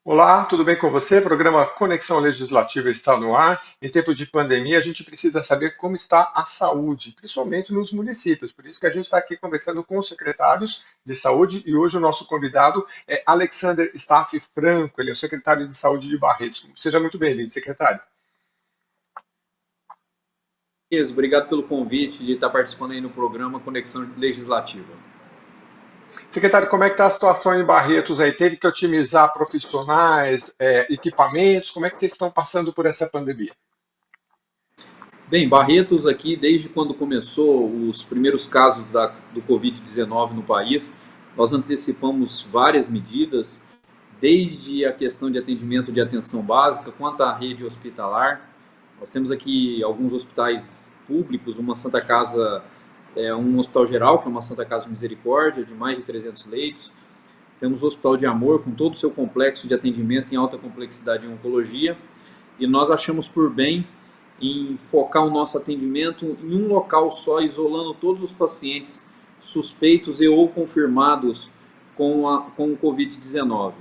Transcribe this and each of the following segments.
Olá, tudo bem com você? Programa Conexão Legislativa está no ar. Em tempos de pandemia, a gente precisa saber como está a saúde, principalmente nos municípios. Por isso que a gente está aqui conversando com os secretários de saúde e hoje o nosso convidado é Alexander Staff Franco, ele é o secretário de saúde de Barretos. Seja muito bem-vindo, secretário. Isso, obrigado pelo convite de estar participando aí no programa Conexão Legislativa. Secretário, como é que está a situação em Barretos aí? Teve que otimizar profissionais, equipamentos? Como é que vocês estão passando por essa pandemia? Bem, Barretos aqui, desde quando começou os primeiros casos do Covid-19 no país, nós antecipamos várias medidas, desde a questão de atendimento de atenção básica, quanto à rede hospitalar. Nós temos aqui alguns hospitais públicos, uma Santa Casa, um hospital geral, que é uma Santa Casa de Misericórdia, de mais de 300 leitos. Temos o Hospital de Amor, com todo o seu complexo de atendimento em alta complexidade em oncologia, e nós achamos por bem em focar o nosso atendimento em um local só, isolando todos os pacientes suspeitos e ou confirmados com o Covid-19.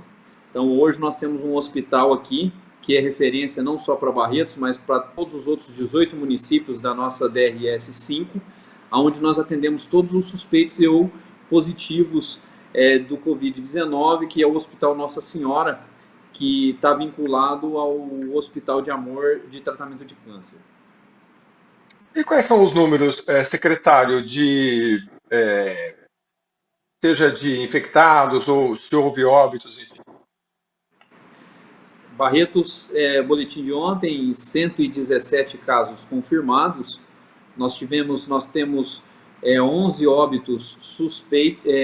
Então, hoje nós temos um hospital aqui, que é referência não só para Barretos, mas para todos os outros 18 municípios da nossa DRS 5, onde nós atendemos todos os suspeitos e ou positivos do Covid-19, que é o Hospital Nossa Senhora, que está vinculado ao Hospital de Amor de tratamento de câncer. E quais são os números, secretário, seja de infectados ou se houve óbitos, enfim? Barretos, boletim de ontem, 117 casos confirmados. Nós temos 11 óbitos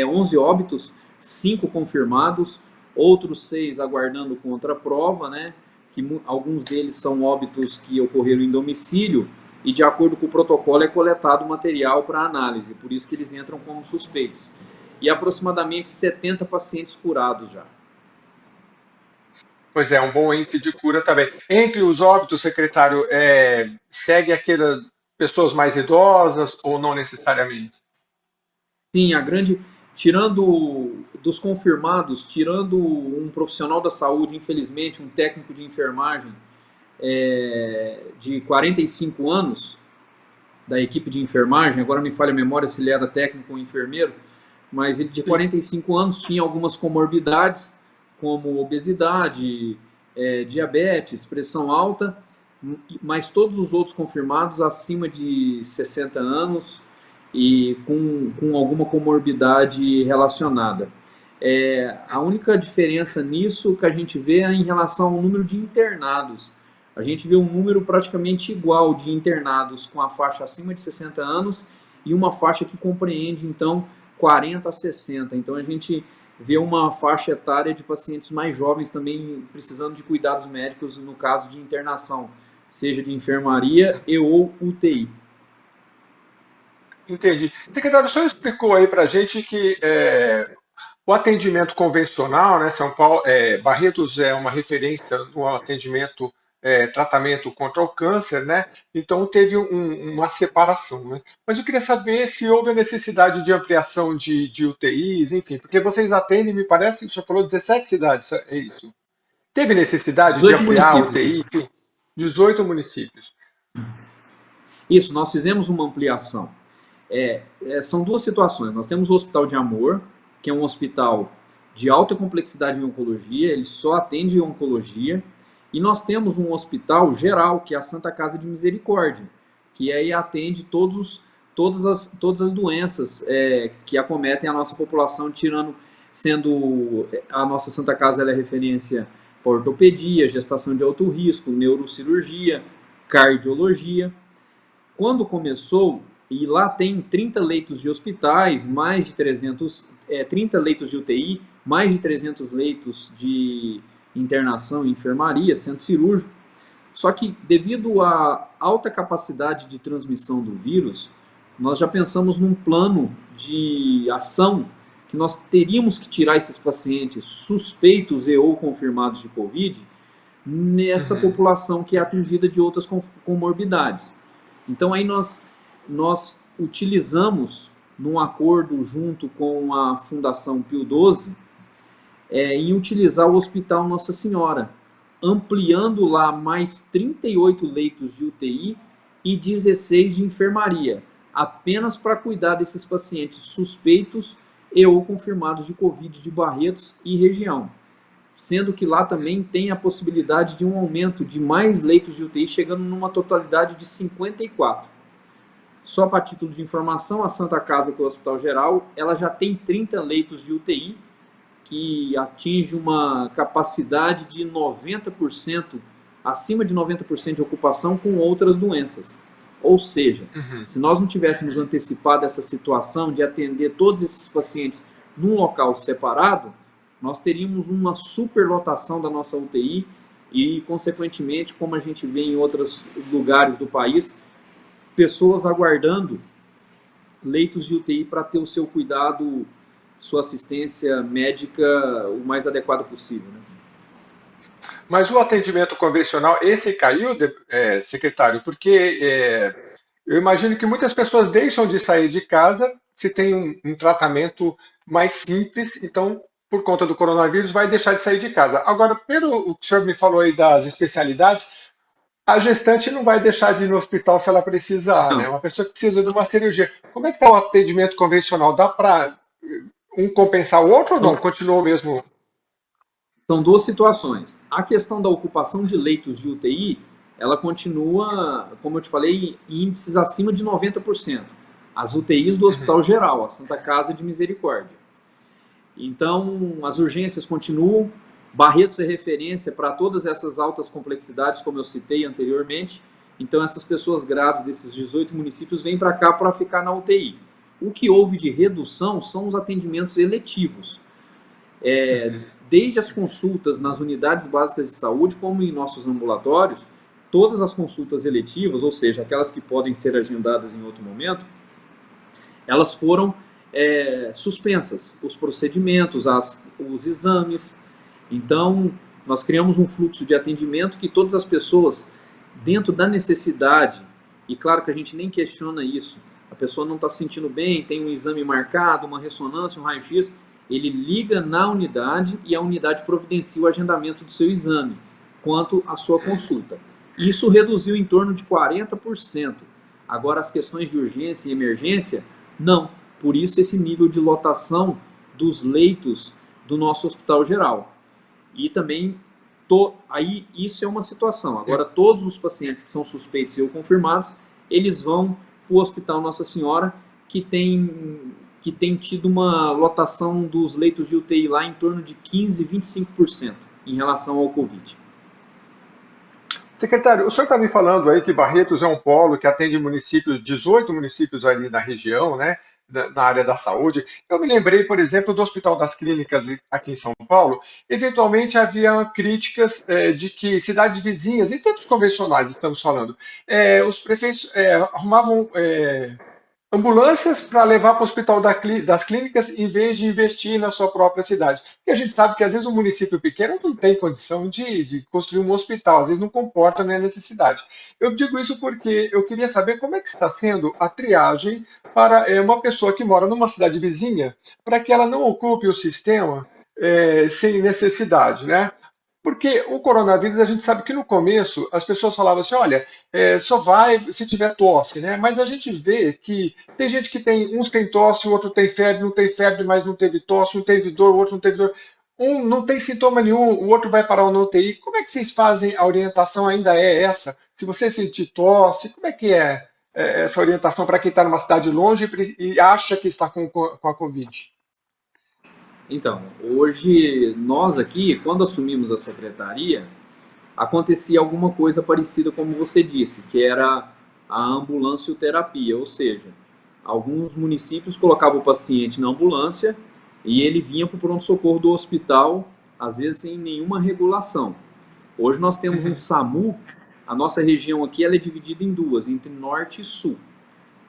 11 óbitos, 5 confirmados, outros 6 aguardando contraprova, né? Que alguns deles são óbitos que ocorreram em domicílio e de acordo com o protocolo é coletado material para análise, por isso que eles entram como suspeitos. E aproximadamente 70 pacientes curados já. Pois é, um bom índice de cura também. Entre os óbitos, secretário, segue aquelas pessoas mais idosas ou não necessariamente? Sim, tirando dos confirmados, tirando um profissional da saúde, infelizmente, um técnico de enfermagem de 45 anos, da equipe de enfermagem, agora me falha a memória se ele era técnico ou enfermeiro, mas ele de Sim. 45 anos tinha algumas comorbidades, como obesidade, diabetes, pressão alta, mas todos os outros confirmados acima de 60 anos e com alguma comorbidade relacionada. A única diferença nisso que a gente vê é em relação ao número de internados. A gente vê um número praticamente igual de internados com a faixa acima de 60 anos e uma faixa que compreende, então, 40 a 60. Então, a gente vê uma faixa etária de pacientes mais jovens também precisando de cuidados médicos no caso de internação, seja de enfermaria e ou UTI. Entendi. Secretário, o senhor explicou aí para a gente que o atendimento convencional, né, São Paulo, Barretos é uma referência no atendimento, tratamento contra o câncer, né? Então teve uma separação, né? Mas eu queria saber se houve a necessidade de ampliação de UTIs, enfim, porque vocês atendem, me parece, que o senhor falou 17 cidades, é isso? Teve necessidade de 18 ampliar a municípios. UTI, enfim, 18 municípios. Isso, nós fizemos uma ampliação. São duas situações. Nós temos o Hospital de Amor, que é um hospital de alta complexidade em oncologia, ele só atende oncologia. E nós temos um hospital geral, que é a Santa Casa de Misericórdia, que aí atende todas as doenças que acometem a nossa população, sendo a nossa Santa Casa ela é referência para ortopedia, gestação de alto risco, neurocirurgia, cardiologia. Quando começou, e lá tem 30 leitos de hospitais, mais de 30 leitos de UTI, mais de 300 leitos de internação e enfermaria, centro cirúrgico. Só que devido à alta capacidade de transmissão do vírus, nós já pensamos num plano de ação que nós teríamos que tirar esses pacientes suspeitos e ou confirmados de Covid nessa Uhum. população que é atendida de outras comorbidades. Então aí nós utilizamos, num acordo junto com a Fundação Pio XII, em utilizar o Hospital Nossa Senhora, ampliando lá mais 38 leitos de UTI e 16 de enfermaria, apenas para cuidar desses pacientes suspeitos e ou confirmados de Covid de Barretos e região. Sendo que lá também tem a possibilidade de um aumento de mais leitos de UTI, chegando numa totalidade de 54. Só para título de informação, a Santa Casa, que é o Hospital Geral, ela já tem 30 leitos de UTI, que atinge uma capacidade de 90%, acima de 90% de ocupação com outras doenças. Ou seja, se nós não tivéssemos antecipado essa situação de atender todos esses pacientes num local separado, nós teríamos uma superlotação da nossa UTI e, consequentemente, como a gente vê em outros lugares do país, pessoas aguardando leitos de UTI para ter o seu cuidado, sua assistência médica o mais adequado possível, né? Mas o atendimento convencional, esse caiu, secretário, porque eu imagino que muitas pessoas deixam de sair de casa se tem um tratamento mais simples, então, por conta do coronavírus, vai deixar de sair de casa. Agora, pelo o que o senhor me falou aí das especialidades, a gestante não vai deixar de ir no hospital se ela precisar, né? Não, Uma pessoa que precisa de uma cirurgia. Como é que está o atendimento convencional? Dá para um compensar o outro ou não? são, Continua o mesmo? são duas situações. A questão da ocupação de leitos de UTI, ela continua, como eu te falei, em índices acima de 90%. As UTIs do Uhum. Hospital Geral, a Santa Casa de Misericórdia. Então, as urgências continuam. Barretos é referência para todas essas altas complexidades, como eu citei anteriormente. Então, essas pessoas graves desses 18 municípios vêm para cá para ficar na UTI. O que houve de redução são os atendimentos eletivos. Uhum. Desde as consultas nas unidades básicas de saúde, como em nossos ambulatórios, todas as consultas eletivas, ou seja, aquelas que podem ser agendadas em outro momento, elas foram suspensas. Os procedimentos, os exames. Então, nós criamos um fluxo de atendimento que todas as pessoas, dentro da necessidade, e claro que a gente nem questiona isso, a pessoa não está se sentindo bem, tem um exame marcado, uma ressonância, um raio-x, ele liga na unidade e a unidade providencia o agendamento do seu exame, quanto à sua consulta. Isso reduziu em torno de 40%. Agora, as questões de urgência e emergência, não. Por isso, esse nível de lotação dos leitos do nosso hospital geral. E também, aí isso é uma situação. Agora, todos os pacientes que são suspeitos ou confirmados, eles vão para o Hospital Nossa Senhora, que tem tido uma lotação dos leitos de UTI lá em torno de 15, 25% em relação ao Covid. Secretário, o senhor está me falando aí que Barretos é um polo que atende municípios, 18 municípios ali na região, né, na área da saúde. Eu me lembrei, por exemplo, do Hospital das Clínicas aqui em São Paulo. Eventualmente havia críticas de que cidades vizinhas, em termos convencionais estamos falando, os prefeitos arrumavam ambulâncias para levar para o hospital das clínicas em vez de investir na sua própria cidade. Porque a gente sabe que às vezes um município pequeno não tem condição de construir um hospital, às vezes não comporta a necessidade. Eu digo isso porque eu queria saber como é que está sendo a triagem para uma pessoa que mora numa cidade vizinha, para que ela não ocupe o sistema sem necessidade, né? Porque o coronavírus, a gente sabe que no começo as pessoas falavam assim, olha, só vai se tiver tosse, né? Mas a gente vê que tem gente que tem, uns tem tosse, o outro tem febre, não tem febre, mas não teve tosse, um teve dor, o outro não teve dor. Um não tem sintoma nenhum, o outro vai parar no UTI. Como é que vocês fazem? A orientação ainda é essa? Se você sentir tosse, como é que é essa orientação para quem está numa cidade longe e acha que está com a Covid? Então, hoje, nós aqui, quando assumimos a secretaria, acontecia alguma coisa parecida como você disse, que era a ambulancioterapia, ou seja, alguns municípios colocavam o paciente na ambulância e ele vinha para o pronto-socorro do hospital, às vezes sem nenhuma regulação. Hoje nós temos um Uhum, SAMU, a nossa região aqui ela é dividida em duas, entre norte e sul.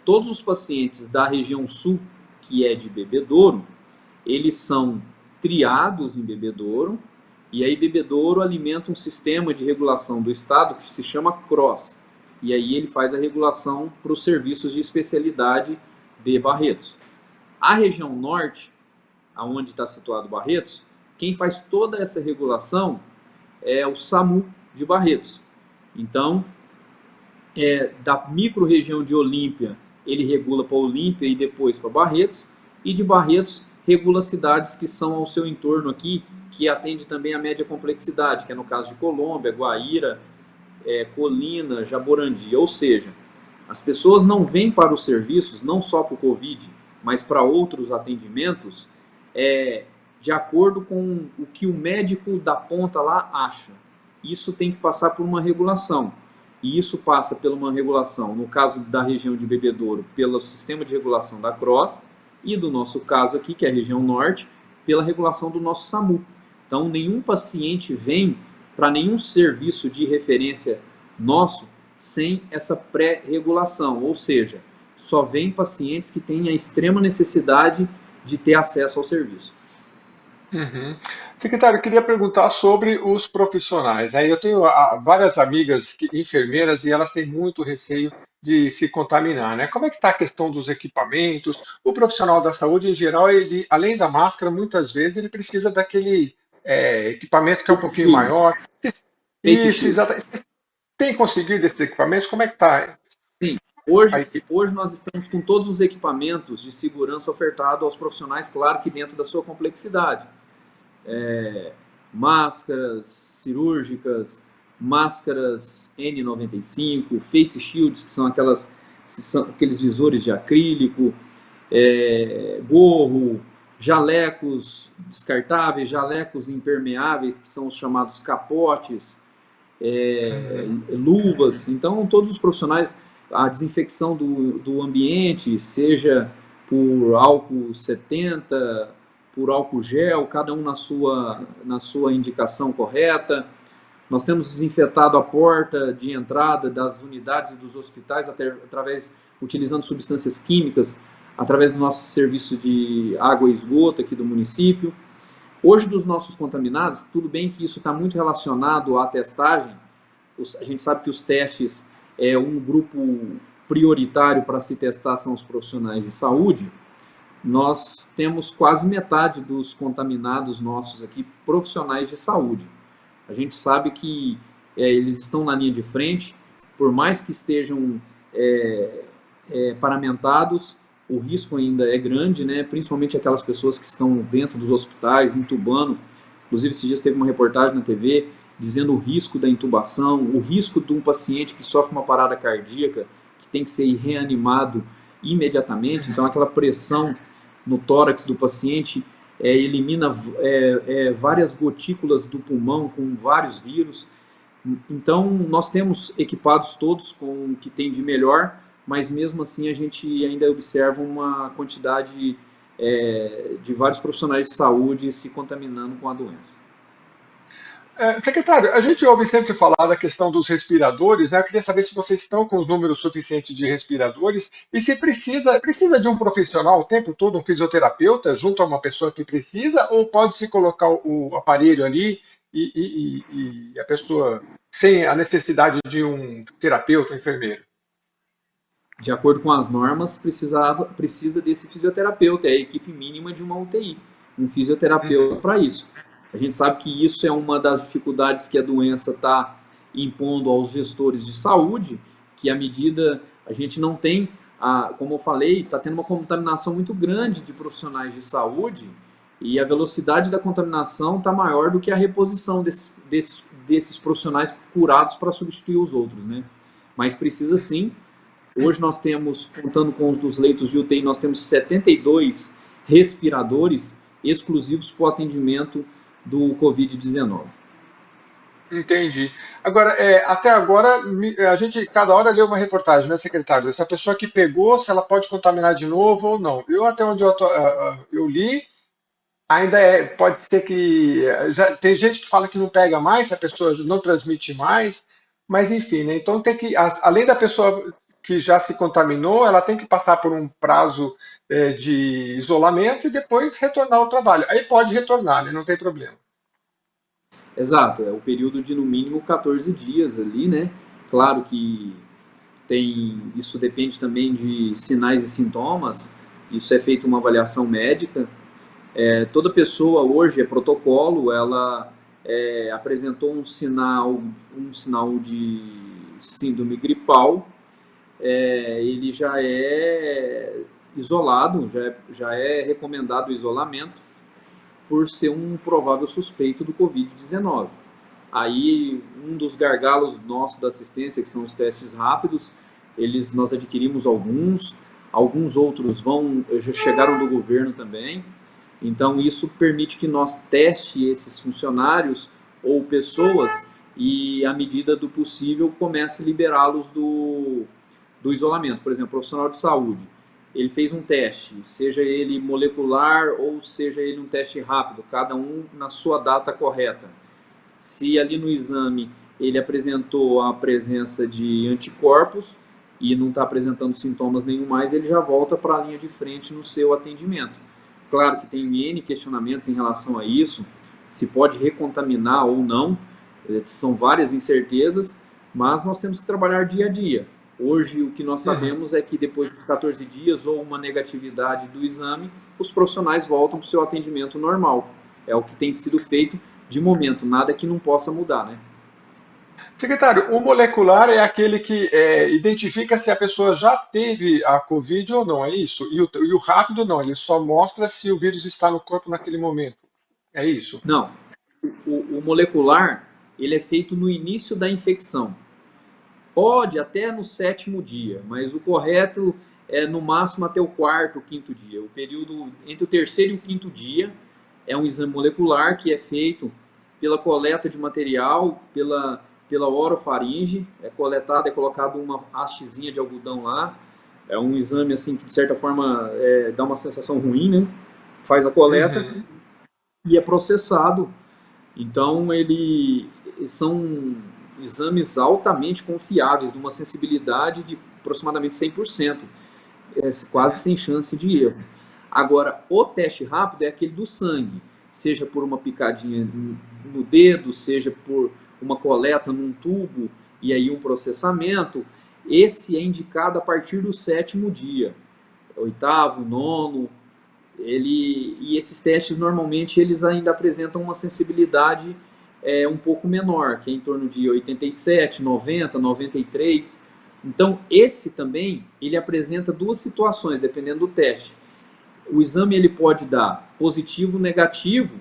Todos os pacientes da região sul, que é de Bebedouro, eles são triados em Bebedouro, e aí Bebedouro alimenta um sistema de regulação do estado que se chama CROSS. E aí ele faz a regulação para os serviços de especialidade de Barretos. A região norte, aonde está situado Barretos, quem faz toda essa regulação é o SAMU de Barretos. Então, da micro-região de Olímpia, ele regula para Olímpia e depois para Barretos, e de Barretos regula cidades que são ao seu entorno aqui, que atende também a média complexidade, que é no caso de Colômbia, Guaíra, Colina, Jaborandi. Ou seja, as pessoas não vêm para os serviços, não só para o Covid, mas para outros atendimentos, de acordo com o que o médico da ponta lá acha. Isso tem que passar por uma regulação. E isso passa por uma regulação, no caso da região de Bebedouro, pelo sistema de regulação da CROSS, e do nosso caso aqui, que é a região norte, pela regulação do nosso SAMU. Então, nenhum paciente vem para nenhum serviço de referência nosso sem essa pré-regulação, ou seja, só vem pacientes que têm a extrema necessidade de ter acesso ao serviço. Uhum. Secretário, eu queria perguntar sobre os profissionais. Aí eu tenho várias amigas enfermeiras e elas têm muito receio de se contaminar, né? Como é que está a questão dos equipamentos? O profissional da saúde, em geral, ele, além da máscara, muitas vezes ele precisa daquele equipamento que é um Face pouquinho shield. maior. Face Isso, shield. exatamente. Tem conseguido esses equipamentos? Como é que está Sim, a hoje, equipe? hoje nós estamos com todos os equipamentos de segurança ofertados aos profissionais, claro que dentro da sua complexidade. Máscaras cirúrgicas, máscaras N95, face shields, que são aqueles visores de acrílico, gorro, jalecos descartáveis, jalecos impermeáveis, que são os chamados capotes, Uhum. luvas. Então, todos os profissionais, a desinfecção do ambiente, seja por álcool 70, por álcool gel, cada um na sua indicação correta. Nós temos desinfetado a porta de entrada das unidades e dos hospitais utilizando substâncias químicas, através do nosso serviço de água e esgoto aqui do município. Hoje, dos nossos contaminados, tudo bem que isso está muito relacionado à testagem. A gente sabe que os testes um grupo prioritário para se testar são os profissionais de saúde. Nós temos quase metade dos contaminados nossos aqui profissionais de saúde. A gente sabe que eles estão na linha de frente, por mais que estejam paramentados, o risco ainda é grande, né? Principalmente aquelas pessoas que estão dentro dos hospitais, intubando. Inclusive, esses dias teve uma reportagem na TV dizendo o risco da intubação, o risco de um paciente que sofre uma parada cardíaca, que tem que ser reanimado imediatamente. Então, aquela pressão no tórax do paciente elimina várias gotículas do pulmão com vários vírus. Então, nós temos equipados todos com o que tem de melhor, mas mesmo assim a gente ainda observa uma quantidade de vários profissionais de saúde se contaminando com a doença. Secretário, a gente ouve sempre falar da questão dos respiradores, né? Eu queria saber se vocês estão com os números suficientes de respiradores e se precisa de um profissional o tempo todo, um fisioterapeuta, junto a uma pessoa que precisa, ou pode-se colocar o aparelho ali e a pessoa sem a necessidade de um terapeuta, um enfermeiro? De acordo com as normas, precisa desse fisioterapeuta, é a equipe mínima de uma UTI, um fisioterapeuta Uhum. para isso. A gente sabe que isso é uma das dificuldades que a doença está impondo aos gestores de saúde, que à medida a gente não tem, como eu falei, está tendo uma contaminação muito grande de profissionais de saúde e a velocidade da contaminação está maior do que a reposição desses profissionais curados para substituir os outros, né? Mas precisa sim. Hoje nós temos, contando com os dos leitos de UTI, nós temos 72 respiradores exclusivos para o atendimento do Covid-19. Entendi. Agora, até agora, a gente cada hora lê uma reportagem, né, secretário? Essa pessoa que pegou, se ela pode contaminar de novo ou não. Eu, até onde eu li, ainda pode ser que. Já, tem gente que fala que não pega mais, a pessoa não transmite mais, mas enfim, né? Então tem que, além da pessoa que já se contaminou, ela tem que passar por um prazo de isolamento e depois retornar ao trabalho. Aí pode retornar, né? Não tem problema. Exato, é o período de no mínimo 14 dias ali, né? Claro que isso depende também de sinais e sintomas, isso é feito uma avaliação médica. Toda pessoa hoje é protocolo, ela apresentou um sinal de síndrome gripal, ele já é isolado, já é recomendado o isolamento por ser um provável suspeito do Covid-19. Aí, um dos gargalos nossos da assistência, que são os testes rápidos, nós adquirimos alguns outros já chegaram do governo também. Então, isso permite que nós teste esses funcionários ou pessoas e, à medida do possível, comece a liberá-los do isolamento. Por exemplo, profissional de saúde, ele fez um teste, seja ele molecular ou seja ele um teste rápido, cada um na sua data correta. Se ali no exame ele apresentou a presença de anticorpos e não está apresentando sintomas nenhum mais, ele já volta para a linha de frente no seu atendimento. Claro que tem N questionamentos em relação a isso, se pode recontaminar ou não, são várias incertezas, mas nós temos que trabalhar dia a dia. Hoje, o que nós sabemos é que depois dos 14 dias ou uma negatividade do exame, os profissionais voltam para o seu atendimento normal. É o que tem sido feito de momento, nada que não possa mudar, né? Secretário, o molecular é aquele que identifica se a pessoa já teve a Covid ou não, é isso? E o rápido não, ele só mostra se o vírus está no corpo naquele momento. É isso? Não. O molecular, ele é feito no início da infecção. Pode até no 7º dia, mas o correto é no máximo até o 4º, 5º dia. O período entre o 3º e o 5º dia é um exame molecular que é feito pela coleta de material, pela orofaringe, é coletado, é colocado uma hastezinha de algodão lá. É um exame assim que de certa forma dá uma sensação ruim, né? Faz a coleta e é processado. Então são exames altamente confiáveis, de uma sensibilidade de aproximadamente 100%, quase sem chance de erro. Agora, o teste rápido é aquele do sangue, seja por uma picadinha no dedo, seja por uma coleta num tubo e aí um processamento. Esse é indicado a partir do 7º dia, 8º, 9º. E esses testes normalmente eles ainda apresentam uma sensibilidade um pouco menor, que é em torno de 87, 90, 93. Então esse também ele apresenta duas situações dependendo do teste. O exame ele pode dar positivo, negativo,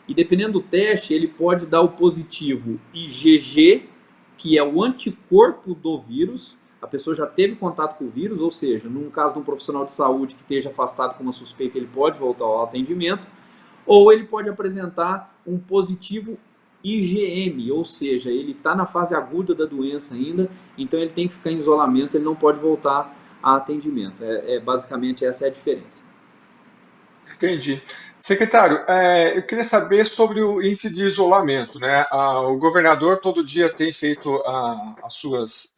e dependendo do teste ele pode dar o positivo IgG, que é o anticorpo do vírus. A pessoa já teve contato com o vírus, ou seja, num caso de um profissional de saúde que esteja afastado com uma suspeita, ele pode voltar ao atendimento, ou ele pode apresentar um positivo IgM, ou seja, ele está na fase aguda da doença ainda, então ele tem que ficar em isolamento, ele não pode voltar a atendimento. Basicamente essa é a diferença. Entendi. Secretário, eu queria saber sobre o índice de isolamento, né? O governador todo dia tem feito as suas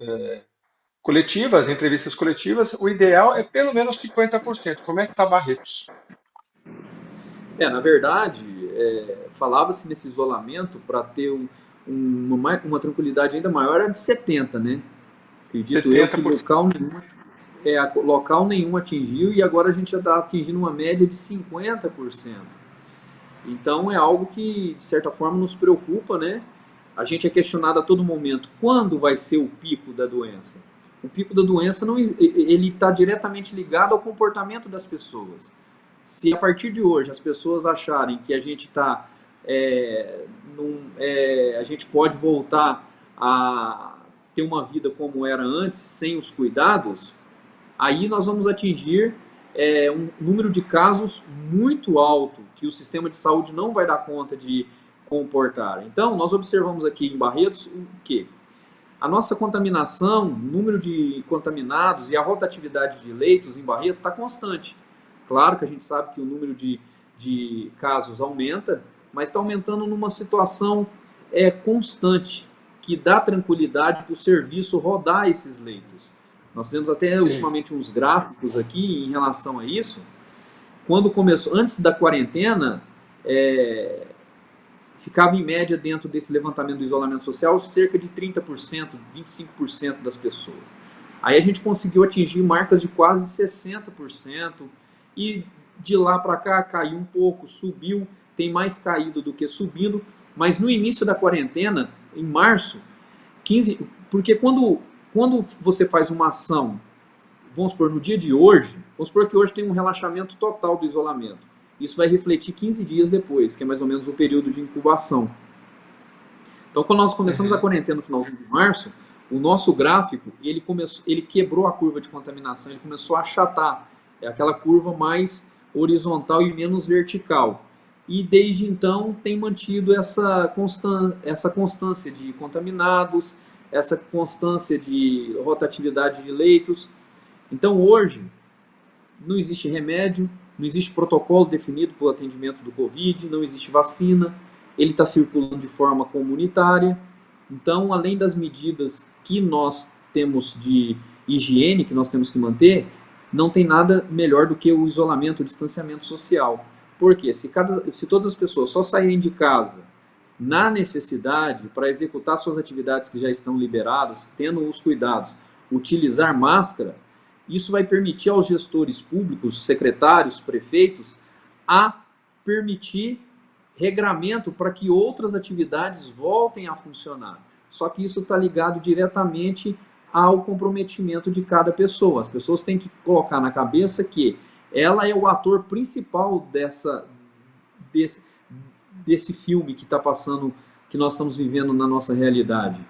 coletivas, entrevistas coletivas. O ideal é pelo menos 50%. Como é que está Barretos? Na verdade, falava-se nesse isolamento para ter uma tranquilidade ainda maior, era de 70%, né? Acredito eu que 70%. local nenhum atingiu e agora a gente já está atingindo uma média de 50%. Então é algo que, de certa forma, nos preocupa, né? A gente é questionado a todo momento quando vai ser o pico da doença. O pico da doença ele está diretamente ligado ao comportamento das pessoas. Se a partir de hoje as pessoas acharem que a gente a gente pode voltar a ter uma vida como era antes, sem os cuidados, aí nós vamos atingir um número de casos muito alto, que o sistema de saúde não vai dar conta de comportar. Então, nós observamos aqui em Barretos o quê? A nossa contaminação, o número de contaminados e a rotatividade de leitos em Barretos está constante. Claro que a gente sabe que o número de casos aumenta, mas está aumentando numa situação constante, que dá tranquilidade para o serviço rodar esses leitos. Nós temos até ultimamente uns gráficos aqui em relação a isso. Quando começou, antes da quarentena, ficava em média dentro desse levantamento do isolamento social cerca de 30%, 25% das pessoas. Aí a gente conseguiu atingir marcas de quase 60%, e de lá para cá caiu um pouco, subiu, tem mais caído do que subindo, mas no início da quarentena, em março, 15, porque quando você faz uma ação, vamos supor, no dia de hoje, vamos supor que hoje tem um relaxamento total do isolamento. Isso vai refletir 15 dias depois, que é mais ou menos o período de incubação. Então, quando nós começamos a Uhum. quarentena no finalzinho de março, o nosso gráfico, ele quebrou a curva de contaminação, ele começou a achatar. É aquela curva mais horizontal e menos vertical. E desde então tem mantido essa constância de contaminados, essa constância de rotatividade de leitos. Então, hoje, não existe remédio, não existe protocolo definido para o atendimento do Covid, não existe vacina, ele está circulando de forma comunitária. Então, além das medidas que nós temos de higiene, que nós temos que manter, não tem nada melhor do que o isolamento, o distanciamento social. Porque se todas as pessoas só saírem de casa na necessidade para executar suas atividades que já estão liberadas, tendo os cuidados, utilizar máscara, isso vai permitir aos gestores públicos, secretários, prefeitos, a permitir regramento para que outras atividades voltem a funcionar. Só que isso está ligado diretamente ao comprometimento de cada pessoa. As pessoas têm que colocar na cabeça que ela é o ator principal desse filme que está passando, que nós estamos vivendo na nossa realidade.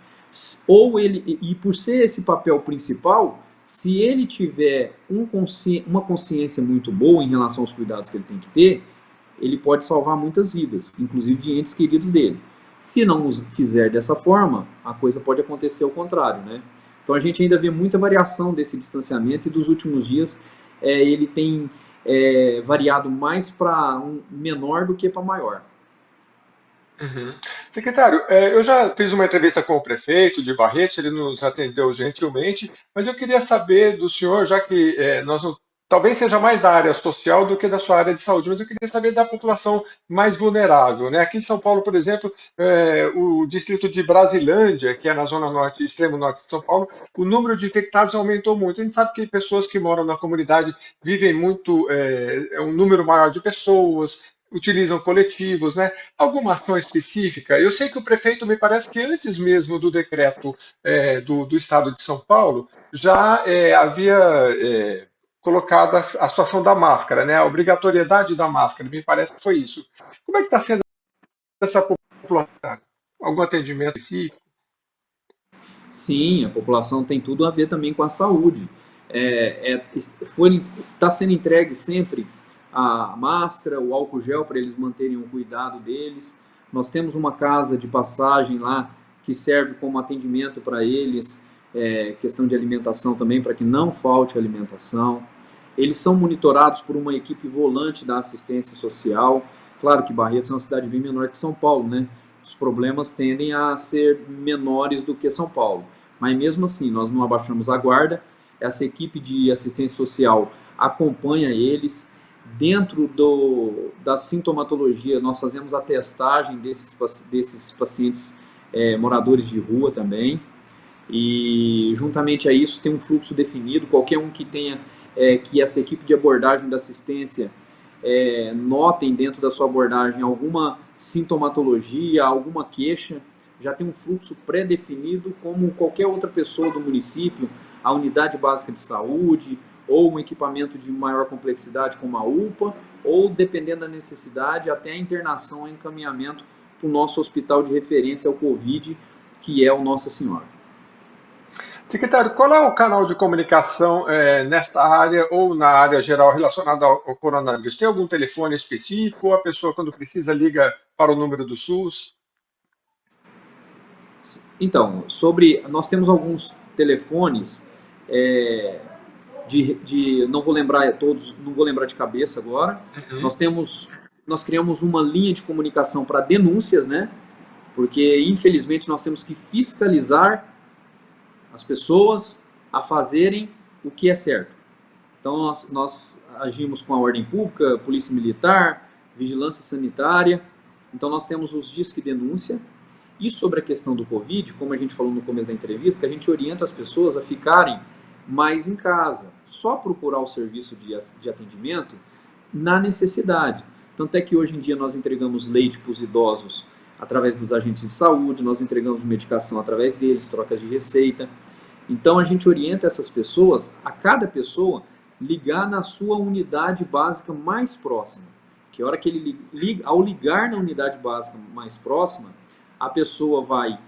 Ou ele, e por ser esse papel principal, se ele tiver uma consciência muito boa em relação aos cuidados que ele tem que ter, ele pode salvar muitas vidas, inclusive de entes queridos dele. Se não os fizer dessa forma, a coisa pode acontecer ao contrário, né? Então a gente ainda vê muita variação desse distanciamento e dos últimos dias ele tem variado mais para um menor do que para maior. Uhum. Secretário, eu já fiz uma entrevista com o prefeito de Barretos, ele nos atendeu gentilmente, mas eu queria saber do senhor, já que nós não, talvez seja mais da área social do que da sua área de saúde, mas eu queria saber da população mais vulnerável, né? Aqui em São Paulo, por exemplo, o distrito de Brasilândia, que é na zona norte, extremo norte de São Paulo, o número de infectados aumentou muito. A gente sabe que pessoas que moram na comunidade vivem muito, é um número maior de pessoas, utilizam coletivos, né? Alguma ação específica? Eu sei que o prefeito, me parece que antes mesmo do decreto do Estado de São Paulo, já havia colocado a situação da máscara, né? A obrigatoriedade da máscara, me parece que foi isso. Como é que está sendo essa população? Algum atendimento específico? Sim, a população tem tudo a ver também com a saúde. Está sendo entregue sempre a máscara, o álcool gel para eles manterem o cuidado deles. Nós temos uma casa de passagem lá que serve como atendimento para eles, questão de alimentação também, para que não falte alimentação. Eles são monitorados por uma equipe volante da assistência social. Claro que Barretos é uma cidade bem menor que São Paulo, né? Os problemas tendem a ser menores do que São Paulo. Mas mesmo assim, nós não abaixamos a guarda. Essa equipe de assistência social acompanha eles. Dentro da sintomatologia, nós fazemos a testagem desses pacientes moradores de rua também. E juntamente a isso tem um fluxo definido. Qualquer um que tenha que essa equipe de abordagem da assistência notem dentro da sua abordagem alguma sintomatologia, alguma queixa, já tem um fluxo pré-definido como qualquer outra pessoa do município, a unidade básica de saúde, ou um equipamento de maior complexidade como a UPA, ou dependendo da necessidade, até a internação ou encaminhamento para o nosso hospital de referência ao Covid, que é o Nossa Senhora. Secretário, qual é o canal de comunicação nesta área ou na área geral relacionada ao coronavírus? Tem algum telefone específico ou a pessoa, quando precisa, liga para o número do SUS? Então, nós temos alguns telefones não vou lembrar todos, não vou lembrar de cabeça agora. Uhum. Nós criamos uma linha de comunicação para denúncias, né? Porque infelizmente nós temos que fiscalizar as pessoas a fazerem o que é certo. Então nós agimos com a ordem pública, polícia militar, vigilância sanitária. Então nós temos os disque denúncia. E sobre a questão do Covid, como a gente falou no começo da entrevista, que a gente orienta as pessoas a ficarem mais em casa. Só procurar o serviço de atendimento na necessidade. Tanto é que hoje em dia nós entregamos leite para os idosos através dos agentes de saúde, nós entregamos medicação através deles, trocas de receita. Então a gente orienta essas pessoas, a cada pessoa, ligar na sua unidade básica mais próxima. Que a hora que ele liga, ao ligar na unidade básica mais próxima, a pessoa vai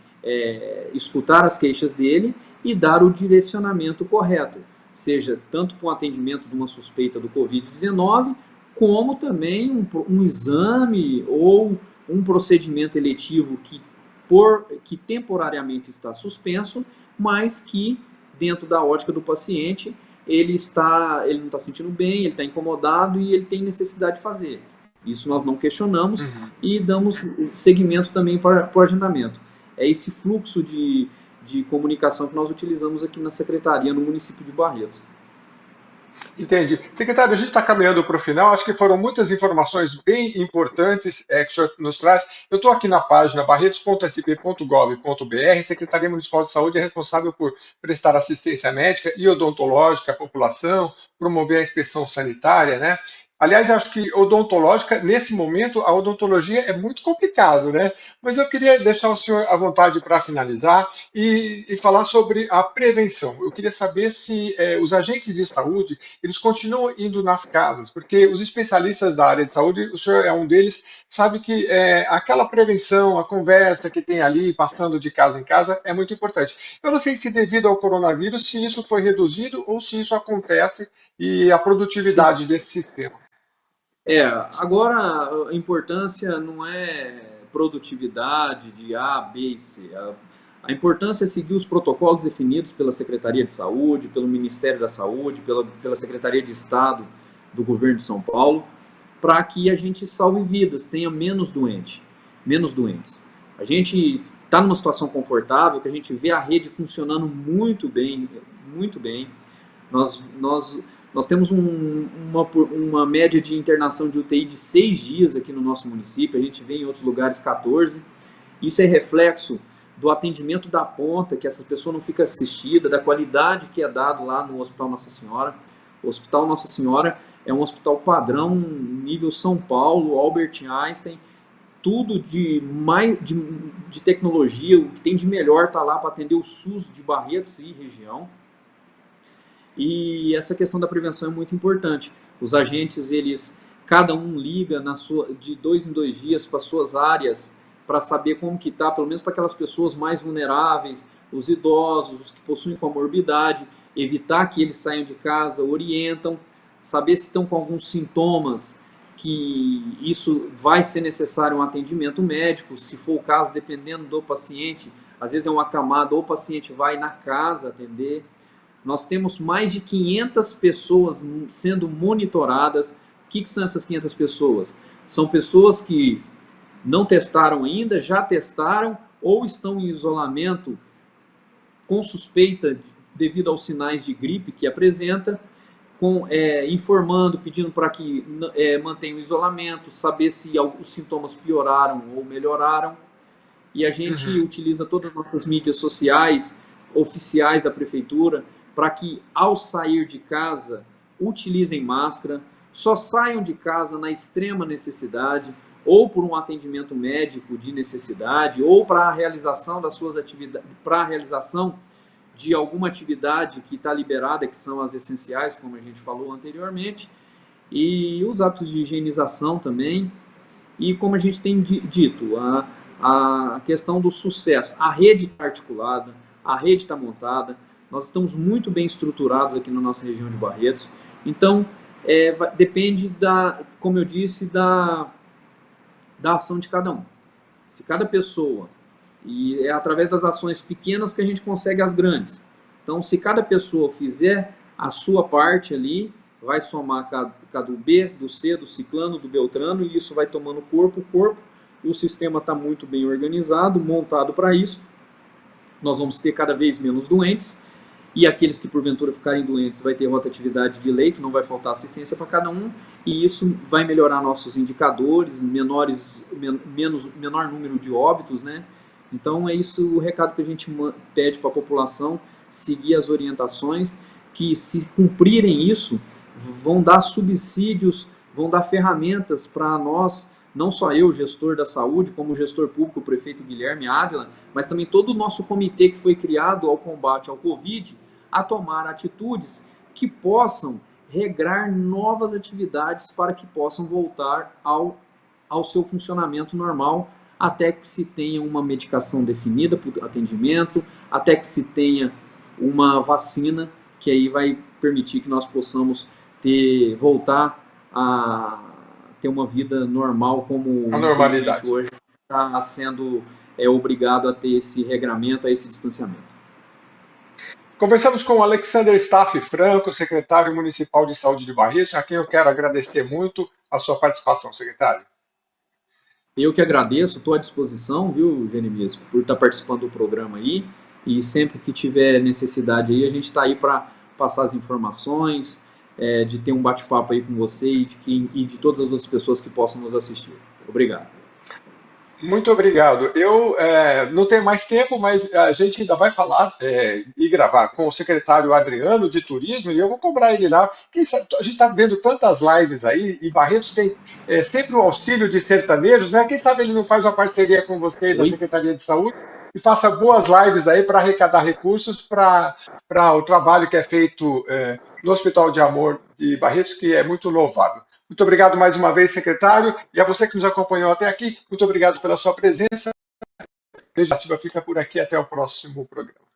escutar as queixas dele e dar o direcionamento correto, seja tanto para um atendimento de uma suspeita do Covid-19, como também um exame ou um procedimento eletivo que temporariamente está suspenso, mas que, dentro da ótica do paciente, ele não está sentindo bem, ele está incomodado e ele tem necessidade de fazer. Isso nós não questionamos e damos seguimento também para o agendamento. É esse fluxo de comunicação que nós utilizamos aqui na Secretaria, no município de Barretos. Entendi. Secretário, a gente está caminhando para o final. Acho que foram muitas informações bem importantes que o senhor nos traz. Eu estou aqui na página barretos.sp.gov.br. Secretaria Municipal de Saúde é responsável por prestar assistência médica e odontológica à população, promover a inspeção sanitária, né? Aliás, acho que odontológica, nesse momento, a odontologia é muito complicado, né? Mas eu queria deixar o senhor à vontade para finalizar e falar sobre a prevenção. Eu queria saber se os agentes de saúde eles continuam indo nas casas, porque os especialistas da área de saúde, o senhor é um deles, sabe que aquela prevenção, a conversa que tem ali, passando de casa em casa, é muito importante. Eu não sei se devido ao coronavírus, se isso foi reduzido ou se isso acontece e a Sim. produtividade desse sistema. Agora a importância não é produtividade de A, B e C. A importância é seguir os protocolos definidos pela Secretaria de Saúde, pelo Ministério da Saúde, pela Secretaria de Estado do Governo de São Paulo, para que a gente salve vidas, tenha menos doentes. A gente está numa situação confortável, que a gente vê a rede funcionando muito bem, muito bem. Nós temos uma média de internação de UTI de 6 dias aqui no nosso município, a gente vê em outros lugares 14. Isso é reflexo do atendimento da ponta, que essa pessoa não fica assistida, da qualidade que é dado lá no Hospital Nossa Senhora. O Hospital Nossa Senhora é um hospital padrão, nível São Paulo, Albert Einstein, tudo de tecnologia, o que tem de melhor está lá para atender o SUS de Barretos e região. E essa questão da prevenção é muito importante. Os agentes, cada um liga de 2 em 2 dias para suas áreas, para saber como que está, pelo menos para aquelas pessoas mais vulneráveis, os idosos, os que possuem comorbidade, evitar que eles saiam de casa, orientam, saber se estão com alguns sintomas, que isso vai ser necessário um atendimento médico, se for o caso, dependendo do paciente, às vezes é uma camada, ou o paciente vai na casa atender. Nós temos mais de 500 pessoas sendo monitoradas. O que são essas 500 pessoas? São pessoas que não testaram ainda, já testaram ou estão em isolamento com suspeita devido aos sinais de gripe que apresenta, informando, pedindo para que mantenham o isolamento, saber se os sintomas pioraram ou melhoraram. E a gente utiliza todas as nossas mídias sociais oficiais da prefeitura para que, ao sair de casa, utilizem máscara, só saiam de casa na extrema necessidade, ou por um atendimento médico de necessidade, ou para a realização das suas atividades, para a realização de alguma atividade que está liberada, que são as essenciais, como a gente falou anteriormente, e os hábitos de higienização também, e como a gente tem dito, a questão do sucesso. A rede está articulada, a rede está montada, nós estamos muito bem estruturados aqui na nossa região de Barretos, então depende, como eu disse, da ação de cada um. Se cada pessoa, e é através das ações pequenas que a gente consegue as grandes, então se cada pessoa fizer a sua parte ali, vai somar cada do B, do C, do ciclano, do beltrano, e isso vai tomando corpo, e o sistema está muito bem organizado, montado para isso. Nós vamos ter cada vez menos doentes, e aqueles que porventura ficarem doentes vai ter rotatividade de leito, não vai faltar assistência para cada um, e isso vai melhorar nossos indicadores, menor número de óbitos, né? Então é isso o recado que a gente pede para a população, seguir as orientações, que se cumprirem isso, vão dar subsídios, vão dar ferramentas para nós, não só eu, gestor da saúde, como o gestor público, o prefeito Guilherme Ávila, mas também todo o nosso comitê que foi criado ao combate ao Covid, a tomar atitudes que possam regrar novas atividades para que possam voltar ao seu funcionamento normal, até que se tenha uma medicação definida para o atendimento, até que se tenha uma vacina, que aí vai permitir que nós possamos voltar a ter uma vida normal, como A infelizmente normalidade. hoje está sendo obrigado a ter esse regramento, a esse distanciamento. Conversamos com o Alexander Staff Franco, secretário municipal de saúde de Barretos, a quem eu quero agradecer muito a sua participação, secretário. Eu que agradeço, estou à disposição, viu, Jeremias, por estar participando do programa aí, e sempre que tiver necessidade aí, a gente está aí para passar as informações, de ter um bate-papo aí com você e de todas as outras pessoas que possam nos assistir. Obrigado. Muito obrigado. Eu não tenho mais tempo, mas a gente ainda vai falar e gravar com o secretário Adriano de Turismo, e eu vou cobrar ele lá. A gente está vendo tantas lives aí, e Barretos tem sempre o auxílio de sertanejos, né? Quem sabe ele não faz uma parceria com você e da Oi? Secretaria de Saúde e faça boas lives aí para arrecadar recursos para o trabalho que é feito no Hospital de Amor de Barretos, que é muito louvável. Muito obrigado mais uma vez, secretário, e a você que nos acompanhou até aqui, muito obrigado pela sua presença. A Legislativa fica por aqui, até o próximo programa.